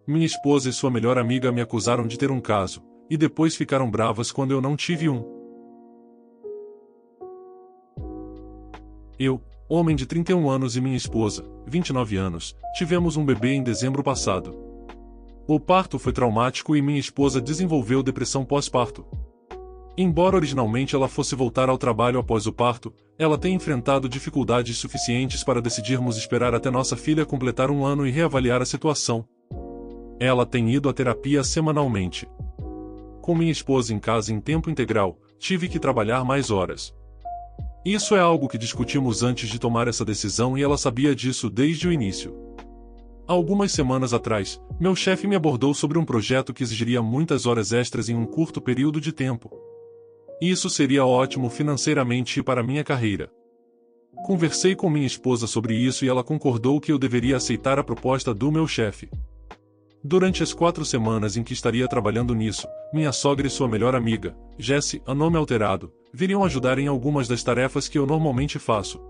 Minha esposa e sua melhor amiga me acusaram de ter um caso, e depois ficaram bravas quando eu não tive um. Eu, homem de 31 anos e minha esposa, 29 anos, tivemos um bebê em dezembro passado. O parto foi traumático e minha esposa desenvolveu depressão pós-parto. Embora originalmente ela fosse voltar ao trabalho após o parto, ela tem enfrentado dificuldades suficientes para decidirmos esperar até nossa filha completar 1 ano e reavaliar a situação. Ela tem ido à terapia semanalmente. Com minha esposa em casa em tempo integral, tive que trabalhar mais horas. Isso é algo que discutimos antes de tomar essa decisão e ela sabia disso desde o início. Algumas semanas atrás, meu chefe me abordou sobre um projeto que exigiria muitas horas extras em um curto período de tempo. Isso seria ótimo financeiramente e para minha carreira. Conversei com minha esposa sobre isso e ela concordou que eu deveria aceitar a proposta do meu chefe. Durante as 4 semanas em que estaria trabalhando nisso, minha sogra e sua melhor amiga, Jessie, a nome alterado, viriam ajudar em algumas das tarefas que eu normalmente faço.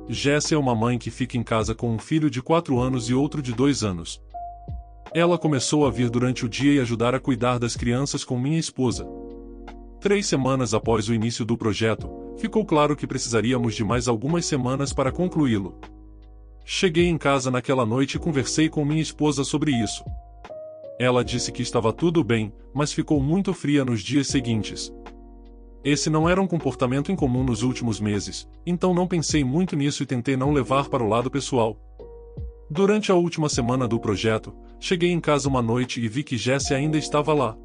Jessie é uma mãe que fica em casa com um filho de 4 anos e outro de 2 anos. Ela começou a vir durante o dia e ajudar a cuidar das crianças com minha esposa. 3 semanas após o início do projeto, ficou claro que precisaríamos de mais algumas semanas para concluí-lo. Cheguei em casa naquela noite e conversei com minha esposa sobre isso. Ela disse que estava tudo bem, mas ficou muito fria nos dias seguintes. Esse não era um comportamento incomum nos últimos meses, então não pensei muito nisso e tentei não levar para o lado pessoal. Durante a última semana do projeto, cheguei em casa uma noite e vi que Jessie ainda estava lá.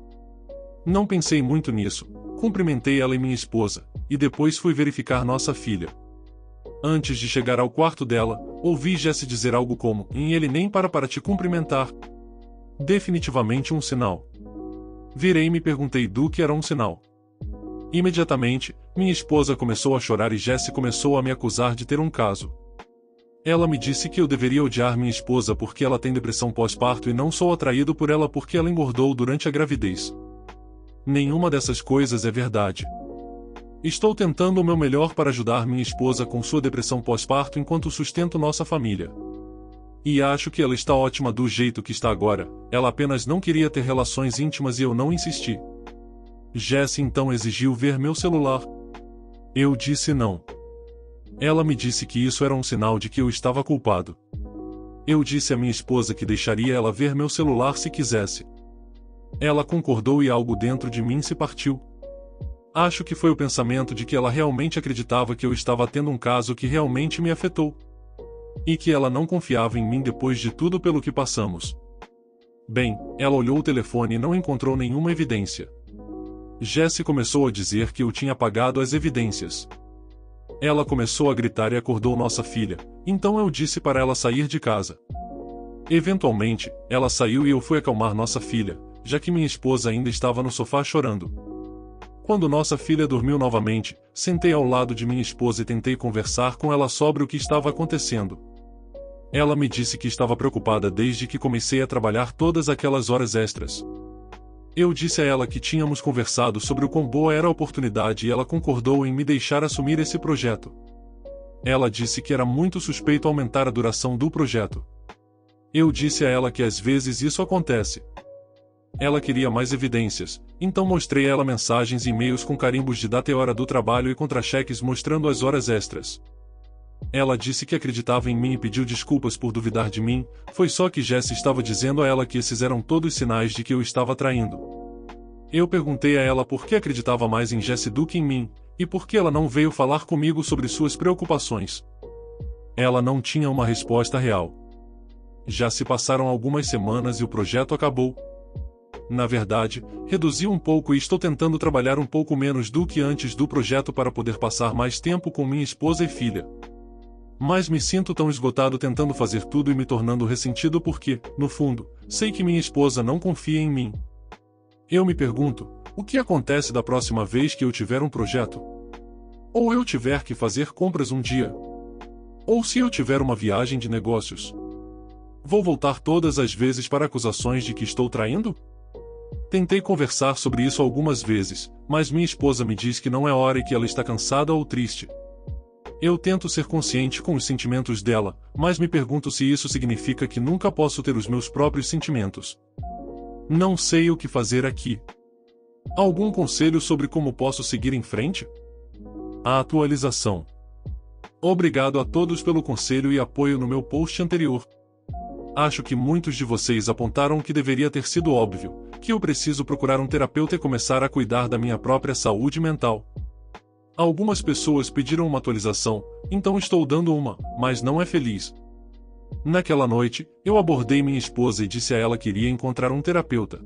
Não pensei muito nisso, cumprimentei ela e minha esposa, e depois fui verificar nossa filha. Antes de chegar ao quarto dela, ouvi Jessie dizer algo como, "E ele nem para te cumprimentar." Definitivamente um sinal. Virei e me perguntei do que era um sinal. Imediatamente, minha esposa começou a chorar e Jessie começou a me acusar de ter um caso. Ela me disse que eu deveria odiar minha esposa porque ela tem depressão pós-parto e não sou atraído por ela porque ela engordou durante a gravidez. Nenhuma dessas coisas é verdade. Estou tentando o meu melhor para ajudar minha esposa com sua depressão pós-parto enquanto sustento nossa família. E acho que ela está ótima do jeito que está agora, ela apenas não queria ter relações íntimas e eu não insisti. Jessie então exigiu ver meu celular. Eu disse não. Ela me disse que isso era um sinal de que eu estava culpado. Eu disse à minha esposa que deixaria ela ver meu celular se quisesse. Ela concordou e algo dentro de mim se partiu. Acho que foi o pensamento de que ela realmente acreditava que eu estava tendo um caso que realmente me afetou. E que ela não confiava em mim depois de tudo pelo que passamos. Bem, ela olhou o telefone e não encontrou nenhuma evidência. Jessie começou a dizer que eu tinha apagado as evidências. Ela começou a gritar e acordou nossa filha, então eu disse para ela sair de casa. Eventualmente, ela saiu e eu fui acalmar nossa filha, já que minha esposa ainda estava no sofá chorando. Quando nossa filha dormiu novamente, sentei ao lado de minha esposa e tentei conversar com ela sobre o que estava acontecendo. Ela me disse que estava preocupada desde que comecei a trabalhar todas aquelas horas extras. Eu disse a ela que tínhamos conversado sobre o quão boa era a oportunidade e ela concordou em me deixar assumir esse projeto. Ela disse que era muito suspeito aumentar a duração do projeto. Eu disse a ela que às vezes isso acontece. Ela queria mais evidências, então mostrei a ela mensagens e e-mails com carimbos de data e hora do trabalho e contra-cheques mostrando as horas extras. Ela disse que acreditava em mim e pediu desculpas por duvidar de mim, foi só que Jessie estava dizendo a ela que esses eram todos sinais de que eu estava traindo. Eu perguntei a ela por que acreditava mais em Jessie do que em mim, e por que ela não veio falar comigo sobre suas preocupações. Ela não tinha uma resposta real. Já se passaram algumas semanas e o projeto acabou. Na verdade, reduzi um pouco e estou tentando trabalhar um pouco menos do que antes do projeto para poder passar mais tempo com minha esposa e filha. Mas me sinto tão esgotado tentando fazer tudo e me tornando ressentido porque, no fundo, sei que minha esposa não confia em mim. Eu me pergunto, o que acontece da próxima vez que eu tiver um projeto? Ou eu tiver que fazer compras um dia? Ou se eu tiver uma viagem de negócios? Vou voltar todas as vezes para acusações de que estou traindo? Tentei conversar sobre isso algumas vezes, mas minha esposa me diz que não é hora e que ela está cansada ou triste. Eu tento ser consciente com os sentimentos dela, mas me pergunto se isso significa que nunca posso ter os meus próprios sentimentos. Não sei o que fazer aqui. Algum conselho sobre como posso seguir em frente? A atualização. Obrigado a todos pelo conselho e apoio no meu post anterior. Acho que muitos de vocês apontaram que deveria ter sido óbvio, que eu preciso procurar um terapeuta e começar a cuidar da minha própria saúde mental. Algumas pessoas pediram uma atualização, então estou dando uma, mas não é feliz. Naquela noite, eu abordei minha esposa e disse a ela que iria encontrar um terapeuta.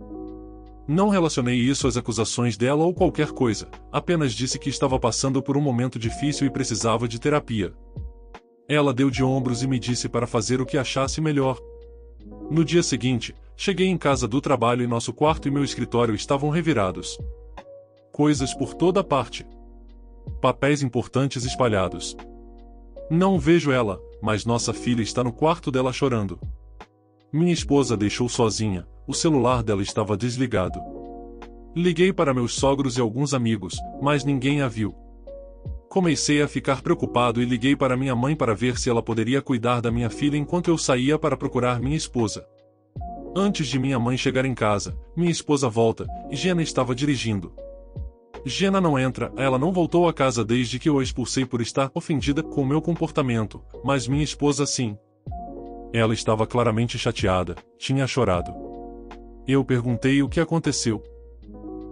Não relacionei isso às acusações dela ou qualquer coisa, apenas disse que estava passando por um momento difícil e precisava de terapia. Ela deu de ombros e me disse para fazer o que achasse melhor. No dia seguinte, cheguei em casa do trabalho e nosso quarto e meu escritório estavam revirados. Coisas por toda parte. Papéis importantes espalhados. Não vejo ela, mas nossa filha está no quarto dela chorando. Minha esposa deixou sozinha, o celular dela estava desligado. Liguei para meus sogros e alguns amigos, mas ninguém a viu. Comecei a ficar preocupado e liguei para minha mãe para ver se ela poderia cuidar da minha filha enquanto eu saía para procurar minha esposa. Antes de minha mãe chegar em casa, minha esposa volta, e Jenna estava dirigindo. Jenna não entra, ela não voltou a casa desde que eu a expulsei por estar ofendida com meu comportamento, mas minha esposa sim. Ela estava claramente chateada, tinha chorado. Eu perguntei o que aconteceu.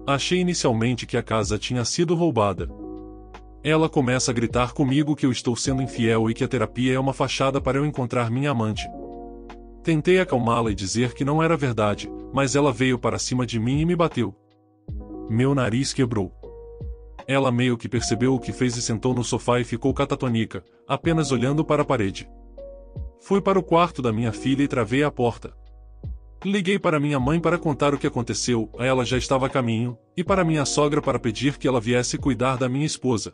Achei inicialmente que a casa tinha sido roubada. Ela começa a gritar comigo que eu estou sendo infiel e que a terapia é uma fachada para eu encontrar minha amante. Tentei acalmá-la e dizer que não era verdade, mas ela veio para cima de mim e me bateu. Meu nariz quebrou. Ela meio que percebeu o que fez e sentou no sofá e ficou catatônica, apenas olhando para a parede. Fui para o quarto da minha filha e travei a porta. Liguei para minha mãe para contar o que aconteceu, ela já estava a caminho, e para minha sogra para pedir que ela viesse cuidar da minha esposa.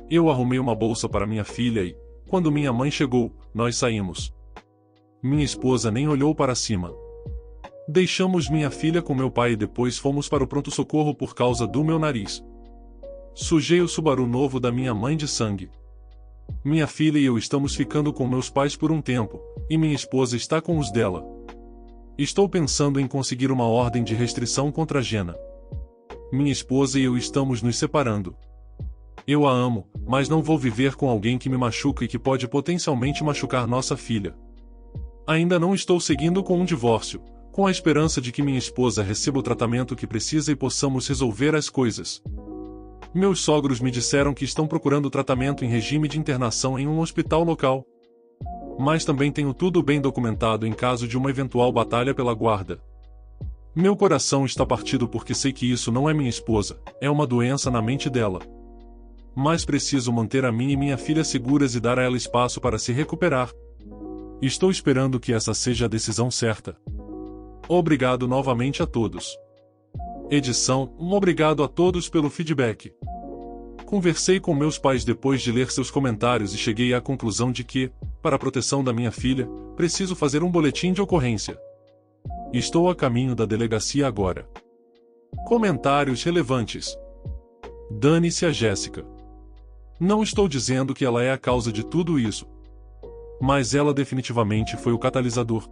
Eu arrumei uma bolsa para minha filha e, quando minha mãe chegou, nós saímos. Minha esposa nem olhou para cima. Deixamos minha filha com meu pai e depois fomos para o pronto-socorro por causa do meu nariz. Sujei o Subaru novo da minha mãe de sangue. Minha filha e eu estamos ficando com meus pais por um tempo, e minha esposa está com os dela. Estou pensando em conseguir uma ordem de restrição contra Jenna. Minha esposa e eu estamos nos separando. Eu a amo, mas não vou viver com alguém que me machuca e que pode potencialmente machucar nossa filha. Ainda não estou seguindo com um divórcio, com a esperança de que minha esposa receba o tratamento que precisa e possamos resolver as coisas. Meus sogros me disseram que estão procurando tratamento em regime de internação em um hospital local. Mas também tenho tudo bem documentado em caso de uma eventual batalha pela guarda. Meu coração está partido porque sei que isso não é minha esposa, é uma doença na mente dela. Mas preciso manter a mim e minha filha seguras e dar a ela espaço para se recuperar. Estou esperando que essa seja a decisão certa. Obrigado novamente a todos. Edição, obrigado a todos pelo feedback. Conversei com meus pais depois de ler seus comentários e cheguei à conclusão de que, para a proteção da minha filha, preciso fazer um boletim de ocorrência. Estou a caminho da delegacia agora. Comentários relevantes. Dane-se a Jéssica. Não estou dizendo que ela é a causa de tudo isso. Mas ela definitivamente foi o catalisador.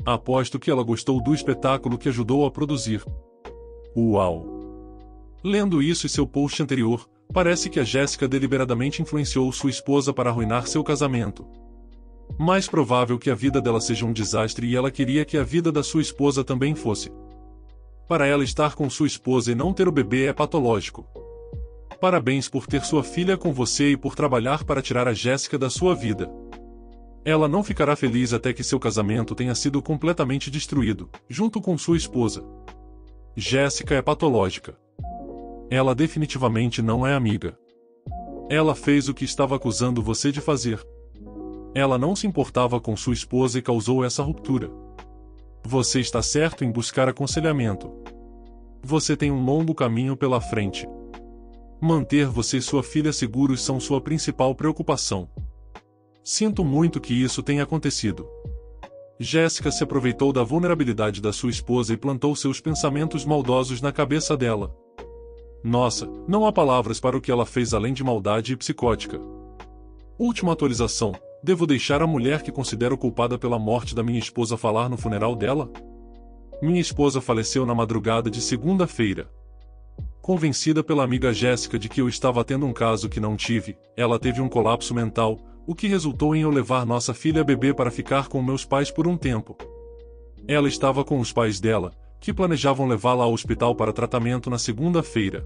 Aposto que ela gostou do espetáculo que ajudou a produzir. Uau! Lendo isso e seu post anterior, parece que a Jéssica deliberadamente influenciou sua esposa para arruinar seu casamento. Mais provável que a vida dela seja um desastre e ela queria que a vida da sua esposa também fosse. Para ela estar com sua esposa e não ter o bebê é patológico. Parabéns por ter sua filha com você e por trabalhar para tirar a Jéssica da sua vida. Ela não ficará feliz até que seu casamento tenha sido completamente destruído, junto com sua esposa. Jéssica é patológica. Ela definitivamente não é amiga. Ela fez o que estava acusando você de fazer. Ela não se importava com sua esposa e causou essa ruptura. Você está certo em buscar aconselhamento. Você tem um longo caminho pela frente. Manter você e sua filha seguros são sua principal preocupação. Sinto muito que isso tenha acontecido. Jéssica se aproveitou da vulnerabilidade da sua esposa e plantou seus pensamentos maldosos na cabeça dela. Nossa, não há palavras para o que ela fez além de maldade e psicótica. Última atualização. Devo deixar a mulher que considero culpada pela morte da minha esposa falar no funeral dela? Minha esposa faleceu na madrugada de segunda-feira. Convencida pela amiga Jéssica de que eu estava tendo um caso que não tive, ela teve um colapso mental, o que resultou em eu levar nossa filha bebê para ficar com meus pais por um tempo. Ela estava com os pais dela, que planejavam levá-la ao hospital para tratamento na segunda-feira.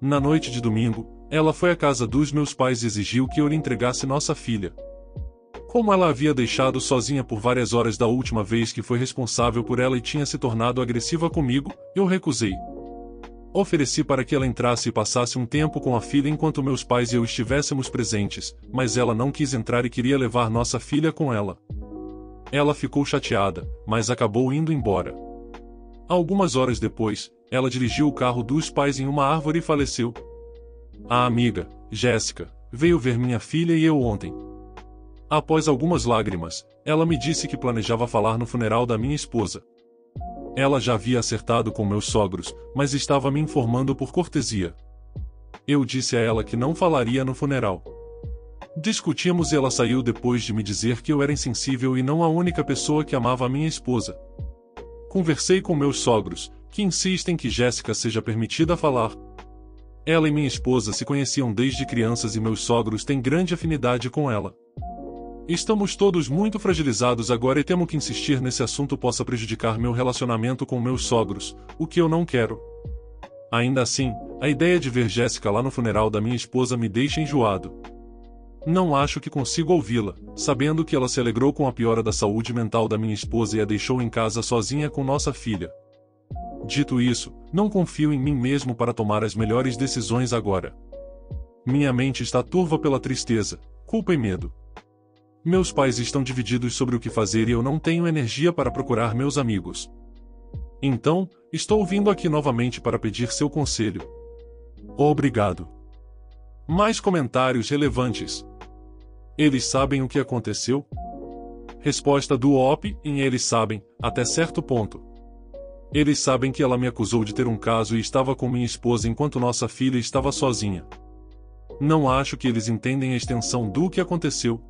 Na noite de domingo, ela foi à casa dos meus pais e exigiu que eu lhe entregasse nossa filha. Como ela havia deixado sozinha por várias horas da última vez que foi responsável por ela e tinha se tornado agressiva comigo, eu recusei. Ofereci para que ela entrasse e passasse um tempo com a filha enquanto meus pais e eu estivéssemos presentes, mas ela não quis entrar e queria levar nossa filha com ela. Ela ficou chateada, mas acabou indo embora. Algumas horas depois, ela dirigiu o carro dos pais em uma árvore e faleceu. A amiga, Jéssica, veio ver minha filha e eu ontem. Após algumas lágrimas, ela me disse que planejava falar no funeral da minha esposa. Ela já havia acertado com meus sogros, mas estava me informando por cortesia. Eu disse a ela que não falaria no funeral. Discutimos e ela saiu depois de me dizer que eu era insensível e não a única pessoa que amava a minha esposa. Conversei com meus sogros, que insistem que Jéssica seja permitida falar. Ela e minha esposa se conheciam desde crianças e meus sogros têm grande afinidade com ela. Estamos todos muito fragilizados agora e temo que insistir nesse assunto possa prejudicar meu relacionamento com meus sogros, o que eu não quero. Ainda assim, a ideia de ver Jéssica lá no funeral da minha esposa me deixa enjoado. Não acho que consigo ouvi-la, sabendo que ela se alegrou com a piora da saúde mental da minha esposa e a deixou em casa sozinha com nossa filha. Dito isso, não confio em mim mesmo para tomar as melhores decisões agora. Minha mente está turva pela tristeza, culpa e medo. Meus pais estão divididos sobre o que fazer e eu não tenho energia para procurar meus amigos. Então, estou vindo aqui novamente para pedir seu conselho. Obrigado. Mais comentários relevantes. Eles sabem o que aconteceu? Resposta do OP: eles sabem, até certo ponto. Eles sabem que ela me acusou de ter um caso e estava com minha esposa enquanto nossa filha estava sozinha. Não acho que eles entendem a extensão do que aconteceu.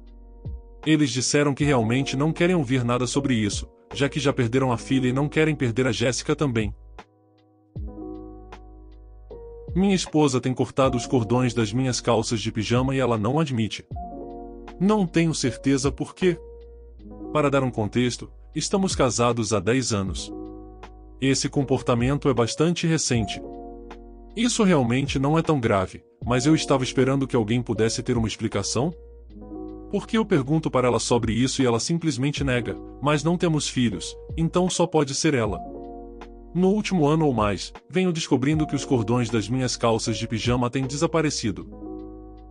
Eles disseram que realmente não querem ouvir nada sobre isso, já que já perderam a filha e não querem perder a Jéssica também. Minha esposa tem cortado os cordões das minhas calças de pijama e ela não admite. Não tenho certeza por quê. Para dar um contexto, estamos casados há 10 anos. Esse comportamento é bastante recente. Isso realmente não é tão grave, mas eu estava esperando que alguém pudesse ter uma explicação. Porque eu pergunto para ela sobre isso e ela simplesmente nega, mas não temos filhos, então só pode ser ela. No último ano ou mais, venho descobrindo que os cordões das minhas calças de pijama têm desaparecido.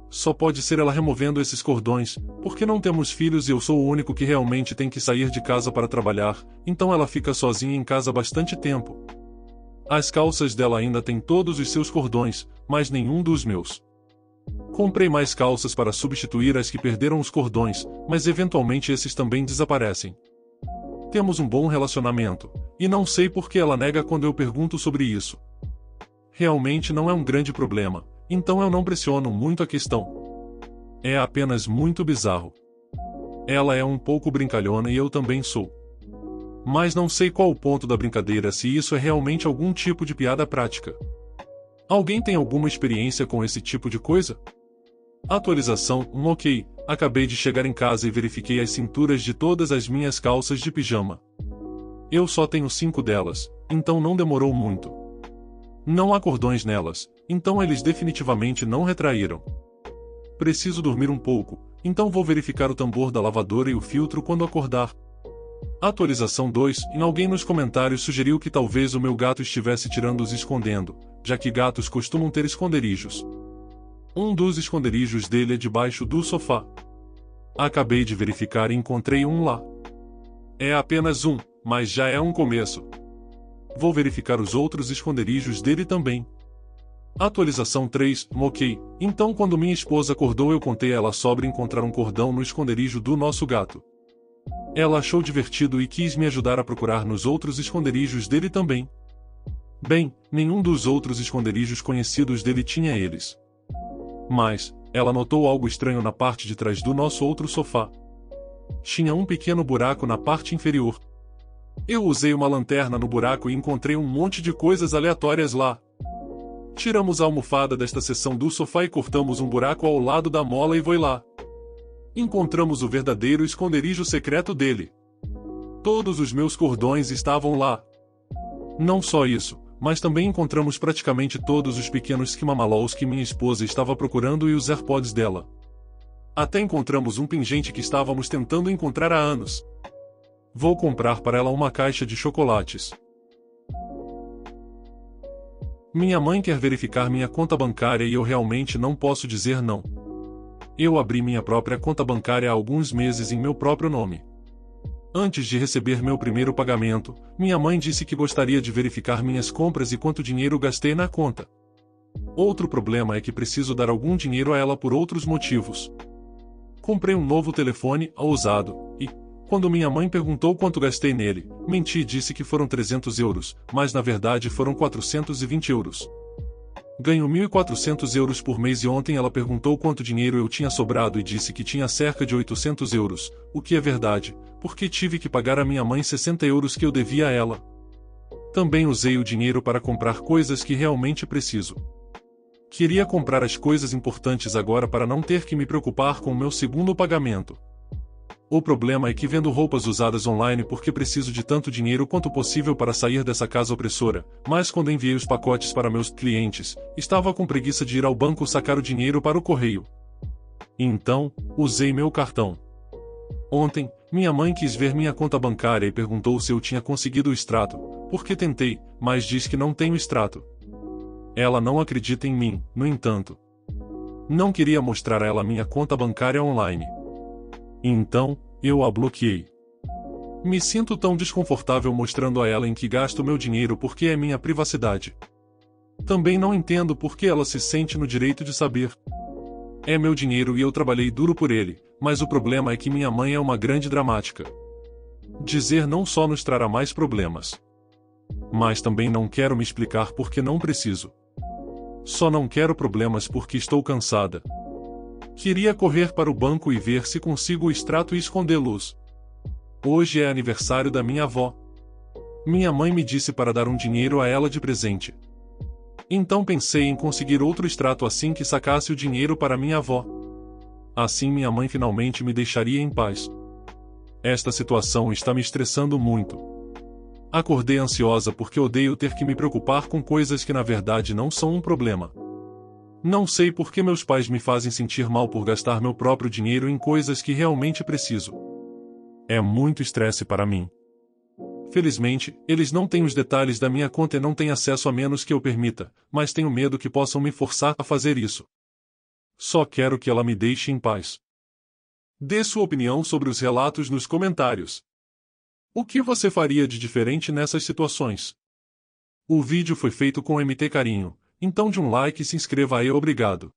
Só pode ser ela removendo esses cordões, porque não temos filhos e eu sou o único que realmente tem que sair de casa para trabalhar, então ela fica sozinha em casa há bastante tempo. As calças dela ainda têm todos os seus cordões, mas nenhum dos meus. Comprei mais calças para substituir as que perderam os cordões, mas eventualmente esses também desaparecem. Temos um bom relacionamento, e não sei por que ela nega quando eu pergunto sobre isso. Realmente não é um grande problema, então eu não pressiono muito a questão. É apenas muito bizarro. Ela é um pouco brincalhona e eu também sou. Mas não sei qual o ponto da brincadeira se isso é realmente algum tipo de piada prática. Alguém tem alguma experiência com esse tipo de coisa? Atualização: ok, acabei de chegar em casa e verifiquei as cinturas de todas as minhas calças de pijama. Eu só tenho 5 delas, então não demorou muito. Não há cordões nelas, então eles definitivamente não retraíram. Preciso dormir um pouco, então vou verificar o tambor da lavadora e o filtro quando acordar. Atualização 2: alguém nos comentários sugeriu que talvez o meu gato estivesse tirando-os escondendo, já que gatos costumam ter esconderijos. Um dos esconderijos dele é debaixo do sofá. Acabei de verificar e encontrei um lá. É apenas um, mas já é um começo. Vou verificar os outros esconderijos dele também. Atualização 3: ok, então quando minha esposa acordou eu contei a ela sobre encontrar um cordão no esconderijo do nosso gato. Ela achou divertido e quis me ajudar a procurar nos outros esconderijos dele também. Bem, nenhum dos outros esconderijos conhecidos dele tinha eles. Mas, ela notou algo estranho na parte de trás do nosso outro sofá. Tinha um pequeno buraco na parte inferior. Eu usei uma lanterna no buraco e encontrei um monte de coisas aleatórias lá. Tiramos a almofada desta seção do sofá e cortamos um buraco ao lado da mola e foi lá. Encontramos o verdadeiro esconderijo secreto dele. Todos os meus cordões estavam lá. Não só isso, mas também encontramos praticamente todos os pequenos esquimamalos que minha esposa estava procurando e os AirPods dela. Até encontramos um pingente que estávamos tentando encontrar há anos. Vou comprar para ela uma caixa de chocolates. Minha mãe quer verificar minha conta bancária e eu realmente não posso dizer não. Eu abri minha própria conta bancária há alguns meses em meu próprio nome. Antes de receber meu primeiro pagamento, minha mãe disse que gostaria de verificar minhas compras e quanto dinheiro gastei na conta. Outro problema é que preciso dar algum dinheiro a ela por outros motivos. Comprei um novo telefone, usado, e, quando minha mãe perguntou quanto gastei nele, menti e disse que foram 300 euros, mas na verdade foram 420 euros. Ganho 1.400 euros por mês e ontem ela perguntou quanto dinheiro eu tinha sobrado e disse que tinha cerca de 800 euros, o que é verdade, porque tive que pagar a minha mãe 60 euros que eu devia a ela. Também usei o dinheiro para comprar coisas que realmente preciso. Queria comprar as coisas importantes agora para não ter que me preocupar com o meu segundo pagamento. O problema é que vendo roupas usadas online porque preciso de tanto dinheiro quanto possível para sair dessa casa opressora, mas quando enviei os pacotes para meus clientes, estava com preguiça de ir ao banco sacar o dinheiro para o correio. Então, usei meu cartão. Ontem, minha mãe quis ver minha conta bancária e perguntou se eu tinha conseguido o extrato, porque tentei, mas diz que não tenho extrato. Ela não acredita em mim, no entanto. Não queria mostrar a ela minha conta bancária online. Então, eu a bloqueei. Me sinto tão desconfortável mostrando a ela em que gasto meu dinheiro porque é minha privacidade. Também não entendo por que ela se sente no direito de saber. É meu dinheiro e eu trabalhei duro por ele, mas o problema é que minha mãe é uma grande dramática. Dizer não só nos trará mais problemas. Mas também não quero me explicar porque não preciso. Só não quero problemas porque estou cansada. Queria correr para o banco e ver se consigo o extrato e escondê-los. Hoje é aniversário da minha avó. Minha mãe me disse para dar um dinheiro a ela de presente. Então pensei em conseguir outro extrato assim que sacasse o dinheiro para minha avó. Assim minha mãe finalmente me deixaria em paz. Esta situação está me estressando muito. Acordei ansiosa porque odeio ter que me preocupar com coisas que na verdade não são um problema. Não sei por que meus pais me fazem sentir mal por gastar meu próprio dinheiro em coisas que realmente preciso. É muito estresse para mim. Felizmente, eles não têm os detalhes da minha conta e não têm acesso a menos que eu permita, mas tenho medo que possam me forçar a fazer isso. Só quero que ela me deixe em paz. Dê sua opinião sobre os relatos nos comentários. O que você faria de diferente nessas situações? O vídeo foi feito com MT Carinho. Então de um like e se inscreva aí, obrigado.